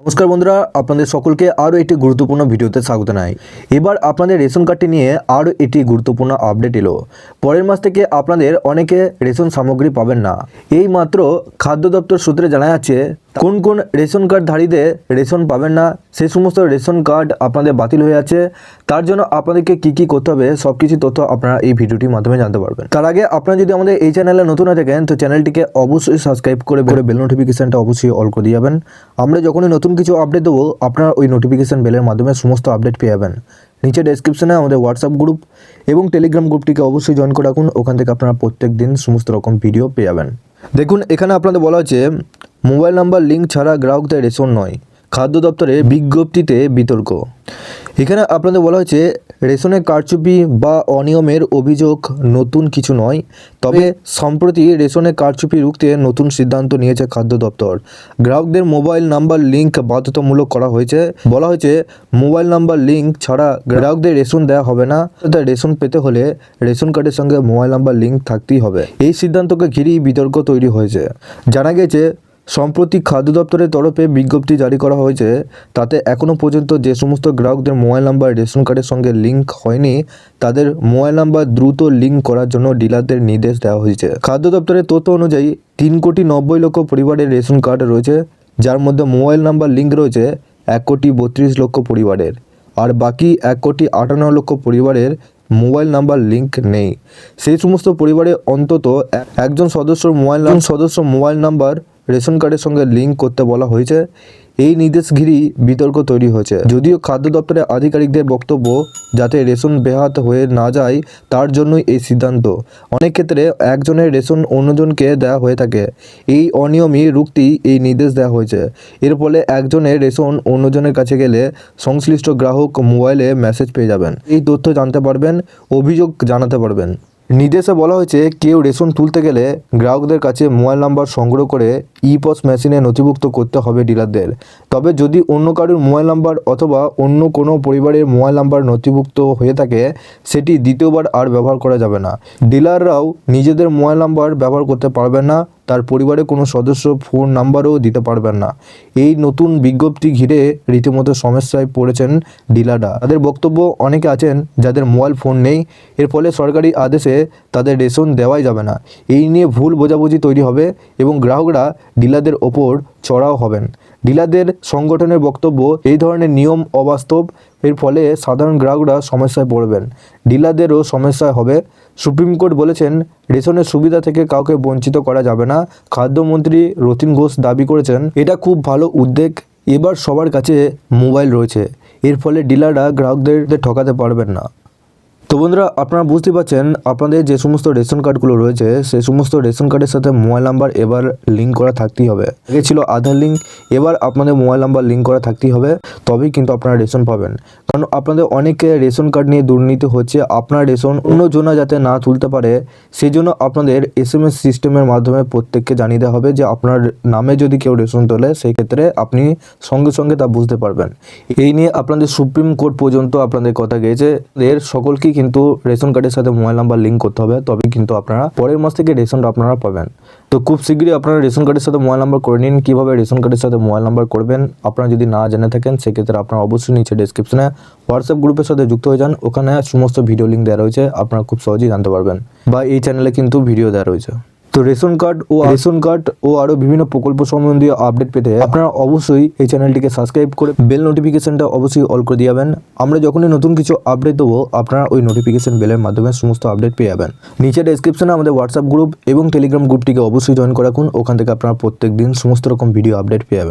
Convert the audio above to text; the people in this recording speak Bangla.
নমস্কার বন্ধুরা, আপনাদের সকলকে আরও একটি গুরুত্বপূর্ণ ভিডিওতে স্বাগত জানাই। এবার আপনাদের রেশন কার্ডটি নিয়ে আরও একটি গুরুত্বপূর্ণ আপডেট এলো। পরের মাস থেকে আপনাদের অনেকে রেশন সামগ্রী পাবেন না। এই মাত্র খাদ্য দপ্তর সূত্রে জানা যাচ্ছে কোন কোন রেশন কার্ডধারীদের রেশন পাবেন না, সেই সমস্ত রেশন কার্ড আপনাদের বাতিল হয়ে আছে। তার জন্য আপনাদেরকে কী করতে হবে সব কিছু তথ্য আপনারা এই ভিডিওটির মাধ্যমে জানতে পারবেন। তার আগে আপনারা যদি আমাদের এই চ্যানেলে নতুন হয়ে থাকেন তো চ্যানেলটিকে অবশ্যই সাবস্ক্রাইব করে বেল নোটিফিকেশানটা অবশ্যই অল করে দিয়ে যাবেন। আমরা যখনই নতুন কিছু আপডেট দেবো আপনারা ওই নোটিফিকেশান বেলের মাধ্যমে সমস্ত আপডেট পেয়ে যাবেন। নিচে ডেসক্রিপশনে আমাদের হোয়াটসঅ্যাপ গ্রুপ এবং টেলিগ্রাম গ্রুপটিকে অবশ্যই জয়েন করে রাখুন। ওখান থেকে আপনারা প্রত্যেক দিন সমস্ত রকম ভিডিও পেয়ে যাবেন। দেখুন, এখানে আপনাদের বলা হচ্ছে মোবাইল নাম্বার লিঙ্ক ছাড়া গ্রাহকদের রেশন নয়, খাদ্য দপ্তরের বিজ্ঞপ্তিতে বিতর্ক। এখানে আপনাদের বলা হয়েছে রেশনের কারচুপি বা অনিয়মের অভিযোগ নতুন কিছু নয়, তবে সম্প্রতি রেশনের কারচুপি রুখতে নতুন সিদ্ধান্ত নিয়েছে খাদ্য দপ্তর। গ্রাহকদের মোবাইল নাম্বার লিঙ্ক বাধ্যতামূলক করা হয়েছে। বলা হয়েছে মোবাইল নাম্বার লিঙ্ক ছাড়া গ্রাহকদের রেশন দেওয়া হবে না। রেশন পেতে হলে রেশন কার্ডের সঙ্গে মোবাইল নাম্বার লিঙ্ক থাকতেই হবে। এই সিদ্ধান্তকে ঘিরেই বিতর্ক তৈরি হয়েছে। জানা গেছে সম্প্রতি খাদ্য দপ্তরের তরফে বিজ্ঞপ্তি জারি করা হয়েছে, তাতে এখনও পর্যন্ত যে সমস্ত গ্রাহকদের মোবাইল নাম্বার রেশন কার্ডের সঙ্গে লিঙ্ক হয়নি তাদের মোবাইল নাম্বার দ্রুত লিঙ্ক করার জন্য ডিলারদের নির্দেশ দেওয়া হয়েছে। খাদ্য দপ্তরের তথ্য অনুযায়ী 3,90,00,000 পরিবারের রেশন কার্ড রয়েছে, যার মধ্যে মোবাইল নাম্বার লিঙ্ক রয়েছে 1,32,00,000 পরিবারের, আর বাকি 1,58,00,000 পরিবারের মোবাইল নাম্বার লিঙ্ক নেই। সেই সমস্ত পরিবারে অন্তত একজন সদস্যর মোবাইল নাম্বার রেশন কার্ডের সঙ্গে লিঙ্ক করতে বলা হয়েছে। এই নির্দেশ ঘিরেই বিতর্ক তৈরি হয়েছে। যদিও খাদ্য দপ্তরের আধিকারিকদের বক্তব্য যাতে রেশন ব্যাহত হয়ে না যায় তার জন্যই এই সিদ্ধান্ত। অনেক ক্ষেত্রে একজনের রেশন অন্যজনকে দেওয়া হয়ে থাকে। এই অনিয়মই রুখতেই এই নির্দেশ দেওয়া হয়েছে। এর ফলে একজনের রেশন অন্যজনের কাছে গেলে সংশ্লিষ্ট গ্রাহক মোবাইলে মেসেজ পেয়ে যাবেন, এই তথ্য জানতে পারবেন, অভিযোগ জানাতে পারবেন। নির্দেশে বলা হয়েছে কেউ রেশন তুলতে গেলে গ্রাহকদের কাছে মোবাইল নাম্বার সংগ্রহ করে ইপস মেশিনে নথিভুক্ত করতে হবে ডিলারদের। তবে যদি অন্য কারোর মোবাইল নাম্বার অথবা অন্য কোনো পরিবারের মোবাইল নাম্বার নথিভুক্ত হয়ে থাকে সেটি দ্বিতীয়বার আর ব্যবহার করা যাবে না। ডিলাররাও নিজেদের মোবাইল নাম্বার ব্যবহার করতে পারবেন না, তার পরিবারে কোনো সদস্য ফোন নাম্বারও দিতে পারবেন না। এই নতুন বিজ্ঞপ্তি ঘিরে রীতিমতো সমস্যায় পড়েছেন ডিলাররা। তাদের বক্তব্য অনেকে আছেন যাদের মোবাইল ফোন নেই, এর ফলে সরকারি আদেশে তাদের রেশন দেওয়াই যাবে না। এই নিয়ে ভুল বোঝাবুঝি তৈরি হবে এবং গ্রাহকরা ডিলারদের ওপর চড়াও হবেন। ডিলারদের সংগঠনের বক্তব্য এই ধরনের নিয়ম অবাস্তব, এর ফলে সাধারণ গ্রাহকরা সমস্যায় পড়বেন, ডিলারদেরও সমস্যায় হবে। সুপ্রিম কোর্ট বলেছেন রেশনের সুবিধা থেকে কাউকে বঞ্চিত করা যাবে না। খাদ্যমন্ত্রী রতিন ঘোষ দাবি করেছেন এটা খুব ভালো উদ্যোগ, এবার সবার কাছে মোবাইল রয়েছে, এর ফলে ডিলাররা গ্রাহকদের ঠকাতে পারবেন না। তো বন্ধুরা, আপনারা বুঝতে পারছেন আপনাদের যে সমস্ত রেশন কার্ডগুলো রয়েছে সেই সমস্ত রেশন কার্ডের সাথে মোবাইল নাম্বার এবার লিঙ্ক করা থাকতেই হবে। আগে ছিল আধার লিঙ্ক, এবার আপনাদের মোবাইল নাম্বার লিঙ্ক করা থাকতেই হবে, তবেই কিন্তু আপনারা রেশন পাবেন। কারণ আপনাদের অনেকে রেশন কার্ড নিয়ে দুর্নীতি হচ্ছে। আপনার রেশন অন্যজনা যাতে না তুলতে পারে সেই জন্য আপনাদের SMS সিস্টেমের মাধ্যমে প্রত্যেককে জানিয়ে দেওয়া হবে যে আপনার নামে যদি কেউ রেশন তোলে সেই ক্ষেত্রে আপনি সঙ্গে সঙ্গে তা বুঝতে পারবেন। এই নিয়ে আপনাদের সুপ্রিম কোর্ট পর্যন্ত আপনাদের কথা গিয়েছে। এর সকলকেই কিন্তু রেশন কার্ডের সাথে মোবাইল নাম্বার লিঙ্ক করতে হবে, তবেই কিন্তু আপনারা পরের মাস থেকে রেশনটা আপনারা পাবেন। তো খুব শীঘ্রই আপনারা রেশন কার্ডের সাথে মোবাইল নাম্বার করে নিন। কীভাবে রেশন কার্ডের সাথে মোবাইল নাম্বার করবেন আপনারা যদি না জেনে থাকেন সেক্ষেত্রে আপনারা অবশ্যই নিচে ডেসক্রিপশনে হোয়াটসঅ্যাপ গ্রুপের সাথে যুক্ত হয়ে যান। ওখানে সমস্ত ভিডিও লিঙ্ক দেওয়া রয়েছে, আপনারা খুব সহজেই জানতে পারবেন, বা এই চ্যানেলে কিন্তু ভিডিও দেওয়া রয়েছে। তো রেশন কার্ড ও আরও বিভিন্ন প্রকল্প সম্বন্ধীয় আপডেট পেতে আপনারা অবশ্যই এই চ্যানেলটিকে সাবস্ক্রাইব করে বেল নোটিফিকেশনটা অবশ্যই অল করে দিয়ে যাবেন। আমরা যখনই নতুন কিছু আপডেট দেবো আপনারা ওই নোটিফিকেশন বেলের মাধ্যমে সমস্ত আপডেট পেয়ে যাবেন। নিচে ডেসক্রিপশনে আমাদের হোয়াটসঅ্যাপ গ্রুপ এবং টেলিগ্রাম গ্রুপটিকে অবশ্যই জয়েন করে রাখুন। ওখান থেকে আপনারা প্রত্যেক দিন সমস্ত রকম ভিডিও আপডেট পেয়ে যাবেন।